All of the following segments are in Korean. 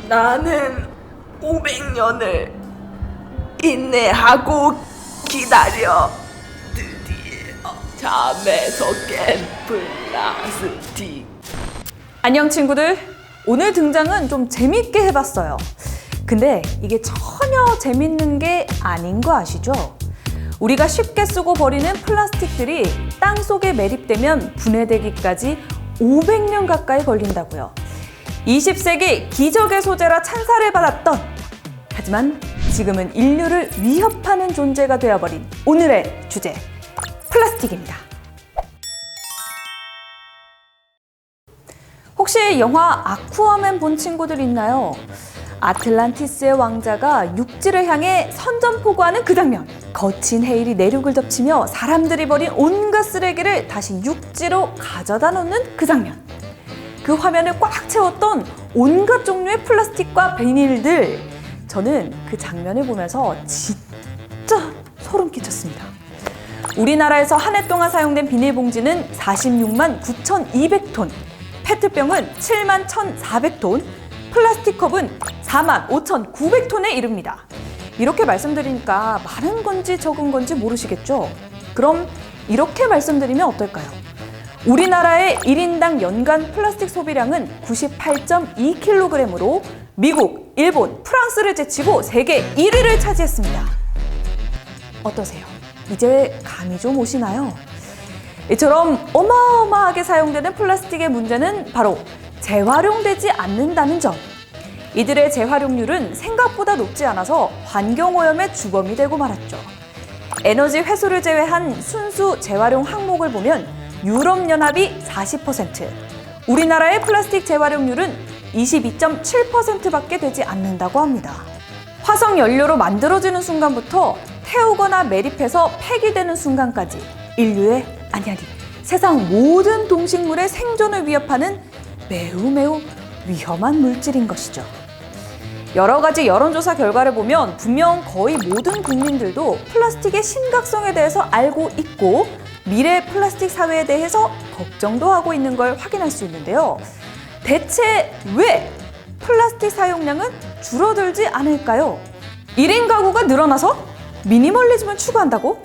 나는 500년을 인내하고 기다려 드디어 잠에서 깬 플라스틱. 안녕 친구들, 오늘 등장은 좀 재밌게 해봤어요. 근데 이게 전혀 재밌는 게 아닌 거 아시죠? 우리가 쉽게 쓰고 버리는 플라스틱들이 땅속에 매립되면 분해되기까지 500년 가까이 걸린다고요. 20세기 기적의 소재라 찬사를 받았던, 하지만 지금은 인류를 위협하는 존재가 되어버린 오늘의 주제, 플라스틱입니다. 혹시 영화 아쿠아맨 본 친구들 있나요? 아틀란티스의 왕자가 육지를 향해 선전포고하는 그 장면. 거친 해일이 내륙을 덮치며 사람들이 버린 온갖 쓰레기를 다시 육지로 가져다 놓는 그 장면. 그 화면을 꽉 채웠던 온갖 종류의 플라스틱과 비닐들. 저는 그 장면을 보면서 진짜 소름 끼쳤습니다. 우리나라에서 한 해 동안 사용된 비닐봉지는 46만 9,200톤, 페트병은 7만 1,400톤, 플라스틱 컵은 4만 5,900톤에 이릅니다. 이렇게 말씀드리니까 많은 건지 적은 건지 모르시겠죠? 그럼 이렇게 말씀드리면 어떨까요? 우리나라의 1인당 연간 플라스틱 소비량은 98.2kg으로 미국, 일본, 프랑스를 제치고 세계 1위를 차지했습니다. 어떠세요? 이제 감이 좀 오시나요? 이처럼 어마어마하게 사용되는 플라스틱의 문제는 바로 재활용되지 않는다는 점. 이들의 재활용률은 생각보다 높지 않아서 환경오염의 주범이 되고 말았죠. 에너지 회수를 제외한 순수 재활용 항목을 보면 유럽연합이 40%, 우리나라의 플라스틱 재활용률은 22.7%밖에 되지 않는다고 합니다. 화석 연료로 만들어지는 순간부터 태우거나 매립해서 폐기되는 순간까지 인류의 아니 세상 모든 동식물의 생존을 위협하는 매우 위험한 물질인 것이죠. 여러 가지 여론조사 결과를 보면 분명 거의 모든 국민들도 플라스틱의 심각성에 대해서 알고 있고 미래 플라스틱 사회에 대해서 걱정도 하고 있는 걸 확인할 수 있는데요. 대체 왜 플라스틱 사용량은 줄어들지 않을까요? 1인 가구가 늘어나서 미니멀리즘을 추구한다고?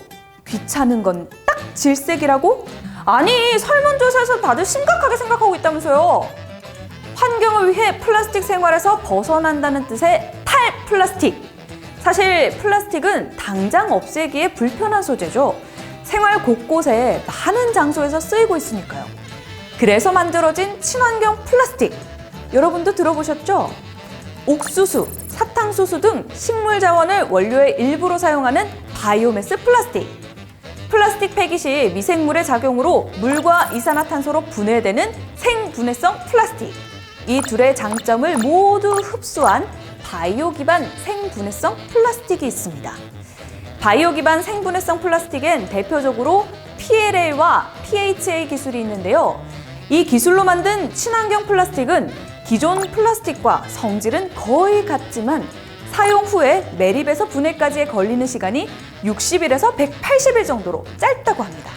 귀찮은 건 딱 질색이라고? 아니, 설문조사에서 다들 심각하게 생각하고 있다면서요. 환경을 위해 플라스틱 생활에서 벗어난다는 뜻의 탈플라스틱. 사실 플라스틱은 당장 없애기에 불편한 소재죠. 생활 곳곳에 많은 장소에서 쓰이고 있으니까요. 그래서 만들어진 친환경 플라스틱. 여러분도 들어보셨죠? 옥수수, 사탕수수 등 식물 자원을 원료의 일부로 사용하는 바이오매스 플라스틱. 플라스틱 폐기 시 미생물의 작용으로 물과 이산화탄소로 분해되는 생분해성 플라스틱. 이 둘의 장점을 모두 흡수한 바이오 기반 생분해성 플라스틱이 있습니다. 바이오 기반 생분해성 플라스틱엔 대표적으로 PLA와 PHA 기술이 있는데요. 이 기술로 만든 친환경 플라스틱은 기존 플라스틱과 성질은 거의 같지만 사용 후에 매립에서 분해까지의 걸리는 시간이 60일에서 180일 정도로 짧다고 합니다.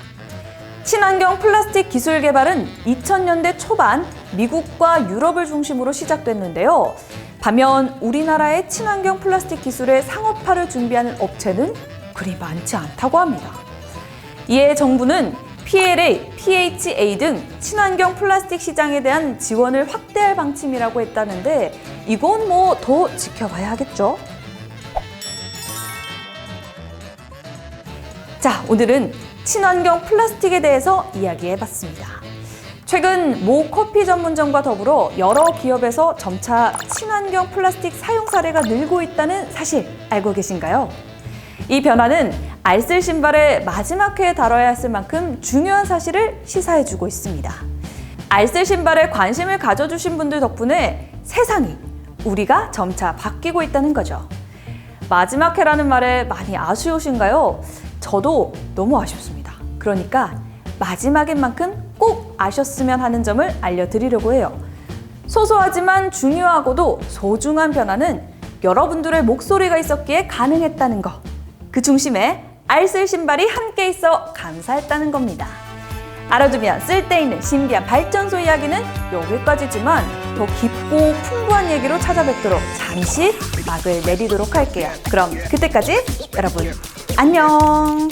친환경 플라스틱 기술 개발은 2000년대 초반 미국과 유럽을 중심으로 시작됐는데요. 반면 우리나라의 친환경 플라스틱 기술의 상업화를 준비하는 업체는 그리 많지 않다고 합니다. 이에 정부는 PLA, PHA 등 친환경 플라스틱 시장에 대한 지원을 확대할 방침이라고 했다는데 이건 뭐 더 지켜봐야 하겠죠? 자, 오늘은 친환경 플라스틱에 대해서 이야기해봤습니다. 최근 모 커피 전문점과 더불어 여러 기업에서 점차 친환경 플라스틱 사용 사례가 늘고 있다는 사실 알고 계신가요? 이 변화는 알쓸 신발의 마지막 회에 다뤄야 했을 만큼 중요한 사실을 시사해주고 있습니다. 알쓸 신발에 관심을 가져주신 분들 덕분에 세상이, 우리가 점차 바뀌고 있다는 거죠. 마지막 회라는 말에 많이 아쉬우신가요? 저도 너무 아쉽습니다. 그러니까 마지막인 만큼 꼭 아셨으면 하는 점을 알려드리려고 해요. 소소하지만 중요하고도 소중한 변화는 여러분들의 목소리가 있었기에 가능했다는 거. 그 중심에 알쓸 신발이 함께 있어 감사했다는 겁니다. 알아두면 쓸데있는 신비한 발전소 이야기는 여기까지지만 더 깊고 풍부한 얘기로 찾아뵙도록 잠시 막을 내리도록 할게요. 그럼 그때까지 여러분 안녕.